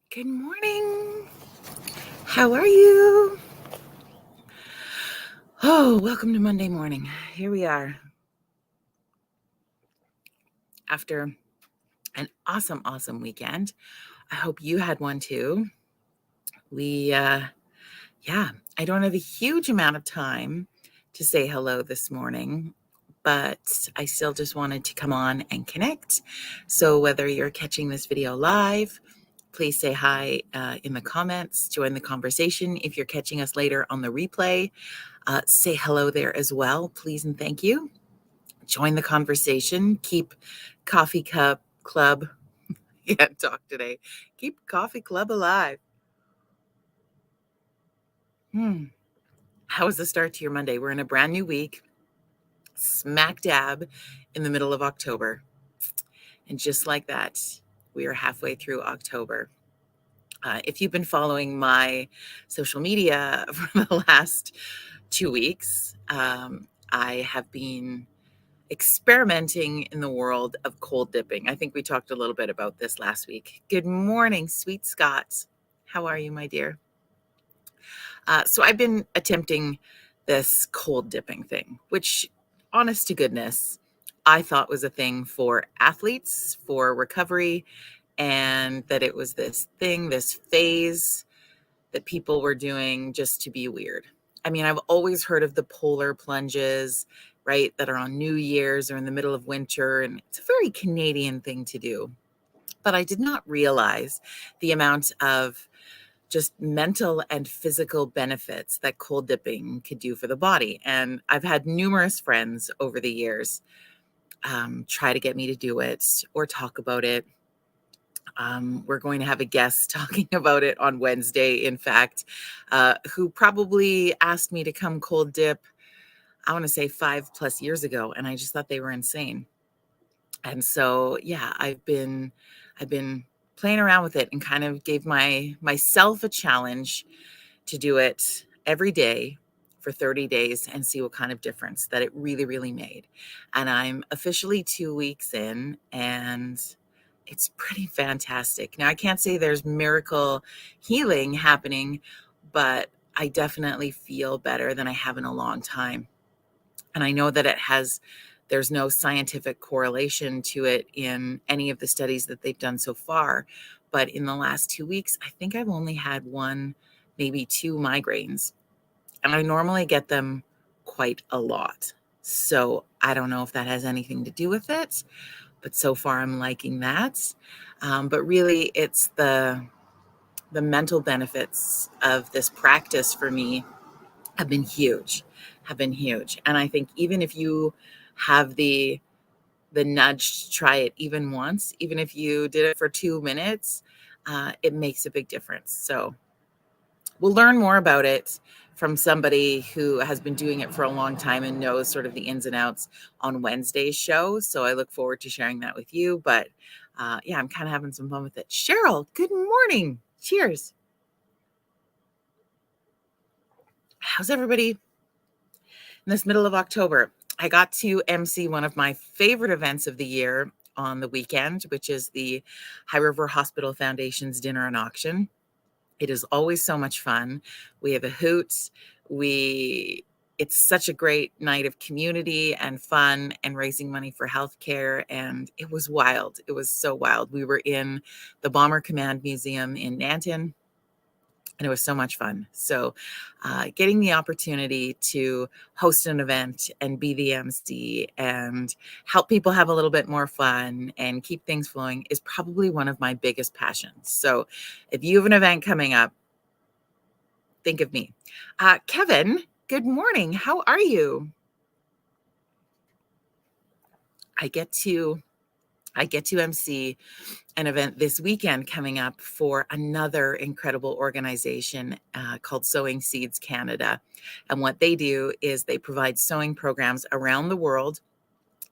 Good morning. How are you? Oh, welcome to Monday morning. Here we are after an awesome weekend. I hope you had one too. Yeah, I don't have a huge amount of time to say hello this morning, but I still just wanted to come on and connect. So whether you're catching this video live, please say hi in the comments, join the conversation. If you're catching us later on the replay, say hello there as well, please and thank you. Join the conversation. Keep Coffee Cup Club, talk today. Keep Coffee Club alive. How was the start to your Monday? We're in a brand new week, smack dab in the middle of October. And just like that, we are halfway through October. If you've been following my social media for the last 2 weeks, I have been experimenting in the world of cold dipping. I think we talked a little bit about this last week. Good morning, sweet Scott. How are you, my dear? So I've been attempting this cold dipping thing, which, honest to goodness, I thought was a thing for athletes, for recovery, and that it was this thing, this phase that people were doing just to be weird. I mean, I've always heard of the polar plunges, right, that are on New Year's or in the middle of winter, and it's a very Canadian thing to do. But I did not realize the amount of just mental and physical benefits that cold dipping could do for the body. And I've had numerous friends over the years try to get me to do it or talk about it. We're going to have a guest talking about it on Wednesday, in fact, who probably asked me to come cold dip, I want to say 5+ years ago, and I just thought they were insane. And so, yeah, I've been playing around with it and kind of gave myself a challenge to do it every day for 30 days and see what kind of difference that it really made. And I'm officially 2 weeks in, and it's pretty fantastic. Now, I can't say there's miracle healing happening, but I definitely feel better than I have in a long time. And I know that there's no scientific correlation to it in any of the studies that they've done so far. But in the last 2 weeks, I think I've only had one, maybe two migraines. And I normally get them quite a lot. So I don't know if that has anything to do with it, but so far I'm liking that. But really, it's the mental benefits of this practice for me have been huge, And I think even if you have the nudge to try it even once, even if you did it for 2 minutes, it makes a big difference. So we'll learn more about it from somebody who has been doing it for a long time and knows sort of the ins and outs on Wednesday's show. So I look forward to sharing that with you. But yeah, I'm kind of having some fun with it. Cheryl, good morning. Cheers. How's everybody in this middle of October? I got to MC one of my favorite events of the year on the weekend, which is the High River Hospital Foundation's dinner and auction. It is always so much fun. We have a hoot. It's such a great night of community and fun and raising money for healthcare. And it was wild. It was so wild. We were in the Bomber Command Museum in Nanton, and it was so much fun. So getting the opportunity to host an event and be the MC and help people have a little bit more fun and keep things flowing is probably one of my biggest passions. So if you have an event coming up, think of me. Kevin, good morning. How are you? I get to MC an event this weekend coming up for another incredible organization called Sowing Seeds Canada. And what they do is they provide sewing programs around the world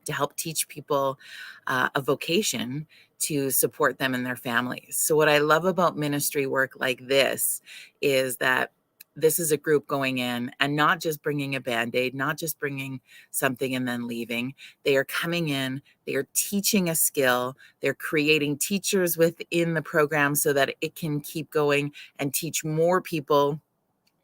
to help teach people a vocation to support them and their families. So what I love about ministry work like this is that this is a group going in and not just bringing a Band-Aid, not just bringing something and then leaving. They are coming in, they are teaching a skill, they're creating teachers within the program so that it can keep going and teach more people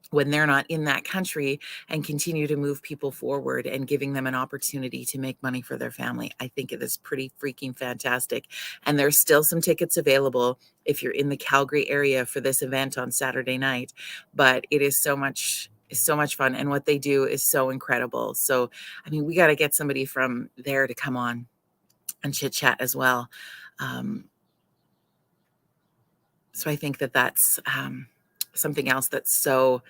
when they're not in that country, and continue to move people forward and giving them an opportunity to make money for their family. I think it is pretty freaking fantastic. And there's still some tickets available if you're in the Calgary area for this event on Saturday night. But it is so much fun. And what they do is so incredible. So, I mean, we got to get somebody from there to come on and chit chat as well. So I think that that's something else that's so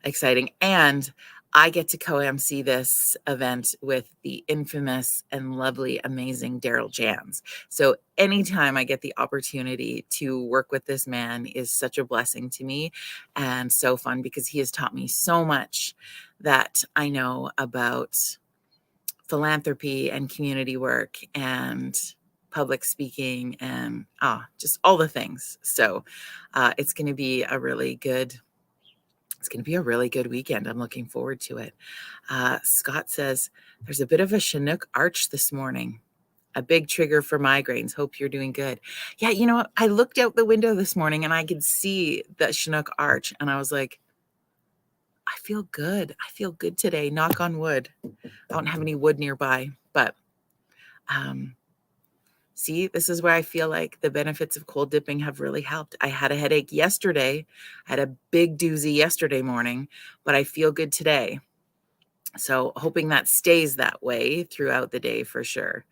exciting. And I get to co-MC this event with the infamous and lovely, amazing Daryl Jans. So anytime I get the opportunity to work with this man is such a blessing to me and so fun, because he has taught me so much that I know about philanthropy and community work and public speaking and just all the things. So it's going to be a really good weekend. I'm looking forward to it. Scott says there's a bit of a Chinook arch this morning. A big trigger for migraines. Hope you're doing good. Yeah, you know what? I looked out the window this morning and I could see the Chinook arch and I was like, I feel good. I feel good today. Knock on wood. I don't have any wood nearby, but see, this is where I feel like the benefits of cold dipping have really helped. I had a headache yesterday. I had a big doozy yesterday morning, but I feel good today. So hoping that stays that way throughout the day for sure.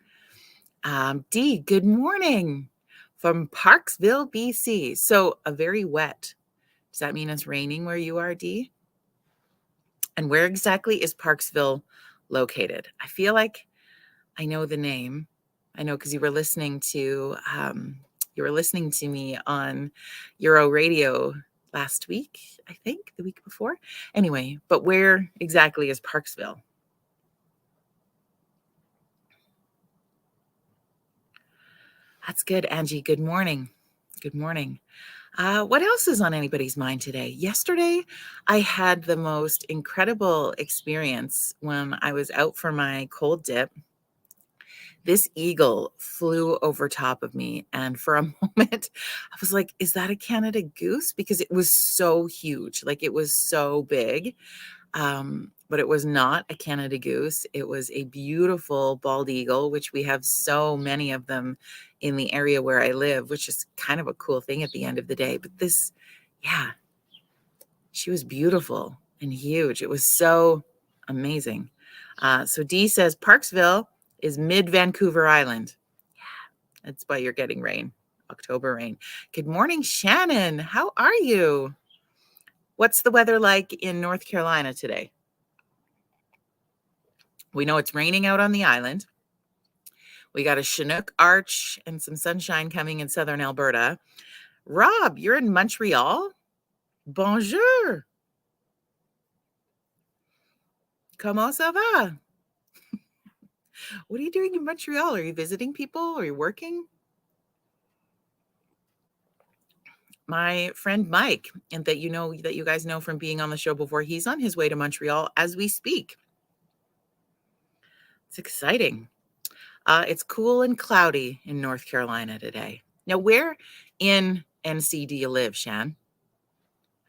Dee, good morning from Parksville, BC. So a very wet. Does that mean it's raining where you are, Dee? And where exactly is Parksville located? I feel like I know the name. I know because you were listening to me on Euro Radio last week, I think, the week before. Anyway, but where exactly is Parksville? That's good, Angie. Good morning. Good morning. What else is on anybody's mind today? Yesterday, I had the most incredible experience when I was out for my cold dip. This eagle flew over top of me, and for a moment, I was like, "Is that a Canada goose?" Because it was so huge, like, it was so big, but it was not a Canada goose. It was a beautiful bald eagle, which we have so many of them in the area where I live, which is kind of a cool thing at the end of the day, but this yeah, she was beautiful and huge. It was so amazing. So Dee says Parksville is mid Vancouver Island. Yeah, that's why you're getting rain, October rain. Good morning, Shannon. How are you? What's the weather like in North Carolina today? We know it's raining out on the island. We got a Chinook arch and some sunshine coming in southern Alberta. Rob, you're in Montreal? Bonjour. Comment ça va? What are you doing in Montreal? Are you visiting people? Are you working? My friend Mike, and that you guys know from being on the show before, he's on his way to Montreal as we speak. It's exciting. It's cool and cloudy in North Carolina today. Now, where in NC do you live, Shan?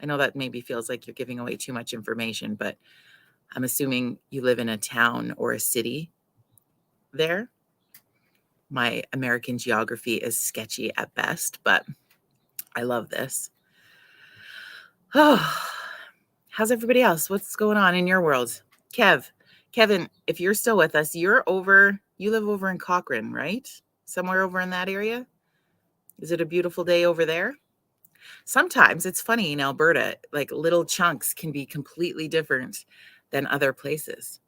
I know that maybe feels like you're giving away too much information, but I'm assuming you live in a town or a city there. My American geography is sketchy at best, but I love this. Oh, how's everybody else? What's going on in your world? Kevin, if you're still with us, you live over in Cochrane, right? Somewhere over in that area? Is it a beautiful day over there? Sometimes it's funny in Alberta, like little chunks can be completely different than other places.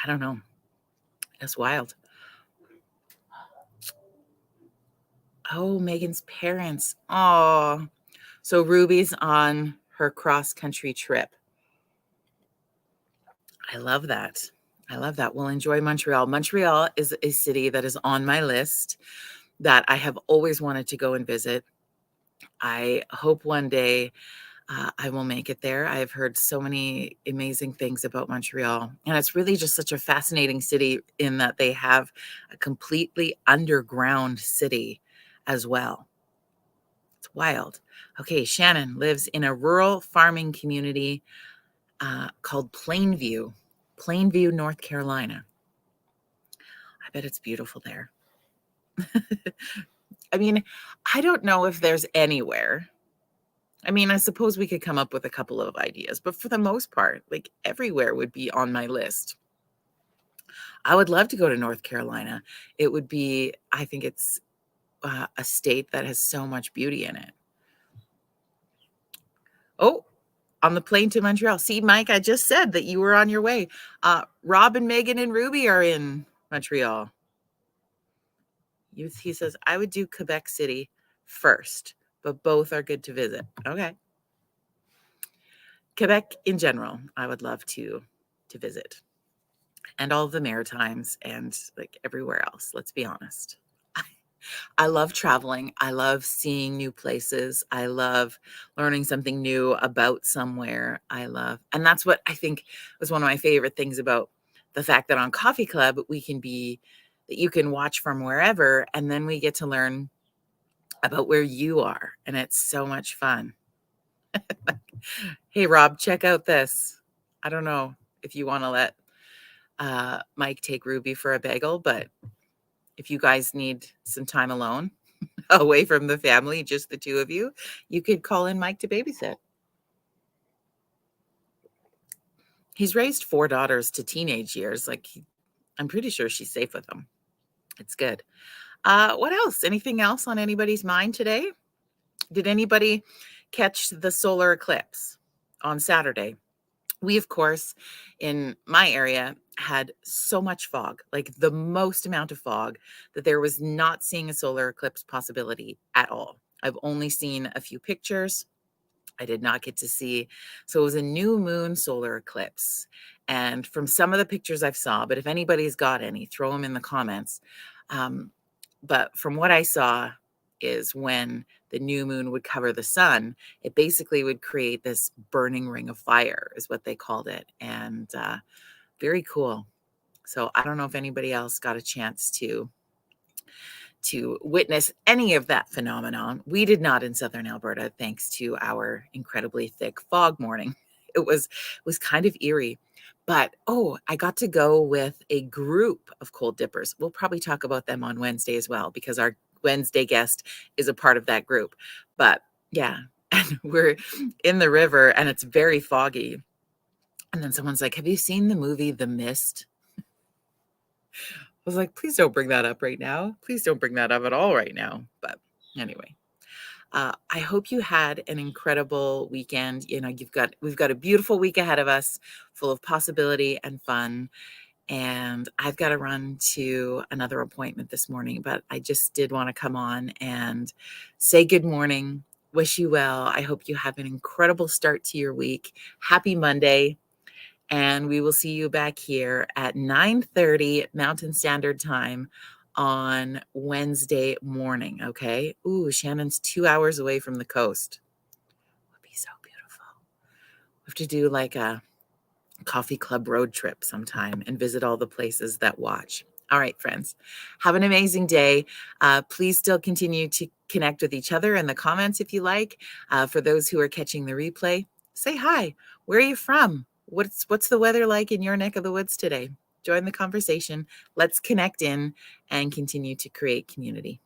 I don't know. That's wild. Oh, Megan's parents. Oh, so Ruby's on her cross-country trip. I love that. I love that. We'll enjoy Montreal. Montreal is a city that is on my list that I have always wanted to go and visit. I hope one day I will make it there. I've heard so many amazing things about Montreal, and it's really just such a fascinating city in that they have a completely underground city as well. It's wild. Okay, Shannon lives in a rural farming community called Plainview, North Carolina. I bet it's beautiful there. I mean, I don't know if there's anywhere. I mean, I suppose we could come up with a couple of ideas, but for the most part, like everywhere would be on my list. I would love to go to North Carolina. It would be, I think it's a state that has so much beauty in it. Oh, on the plane to Montreal. See, Mike, I just said that you were on your way. Rob and Megan and Ruby are in Montreal. He says, I would do Quebec City first, but both are good to visit. Okay. Quebec in general, I would love to visit. And all of the Maritimes and like everywhere else, let's be honest. I love traveling. I love seeing new places. I love learning something new about somewhere. And that's what I think was one of my favorite things about the fact that on Coffee Club, that you can watch from wherever, and then we get to learn about where you are. And it's so much fun. Hey, Rob, check out this. I don't know if you want to let Mike take Ruby for a bagel, but if you guys need some time alone, away from the family, just the two of you, you could call in Mike to babysit. He's raised 4 daughters to teenage years. I'm pretty sure she's safe with them. It's good. What else? Anything else on anybody's mind today? Did anybody catch the solar eclipse on Saturday? We, of course, in my area had so much fog, like the most amount of fog that there was not seeing a solar eclipse possibility at all. I've only seen a few pictures. I did not get to see. So it was a new moon solar eclipse. And from some of the pictures I've saw, but if anybody's got any, throw them in the comments. But from what I saw is when the new moon would cover the sun, it basically would create this burning ring of fire is what they called it. And very cool. So I don't know if anybody else got a chance to witness any of that phenomenon. We did not in Southern Alberta, thanks to our incredibly thick fog morning. It was kind of eerie. But I got to go with a group of cold dippers. We'll probably talk about them on Wednesday as well, because our Wednesday guest is a part of that group. But yeah, and we're in the river and it's very foggy. And then someone's like, have you seen the movie The Mist? I was like, please don't bring that up right now. Please don't bring that up at all right now. But anyway, I hope you had an incredible weekend. You know, we've got a beautiful week ahead of us, full of possibility and fun. And I've got to run to another appointment this morning, but I just did want to come on and say good morning, wish you well. I hope you have an incredible start to your week. Happy Monday. And we will see you back here at 9:30 Mountain Standard Time on Wednesday morning, okay? Ooh, Shannon's 2 hours away from the coast. Would be so beautiful. We have to do like a coffee club road trip sometime and visit all the places that watch. All right, friends, have an amazing day. Please still continue to connect with each other in the comments if you like. For those who are catching the replay, say hi. Where are you from? What's the weather like in your neck of the woods today? Join the conversation. Let's connect in and continue to create community.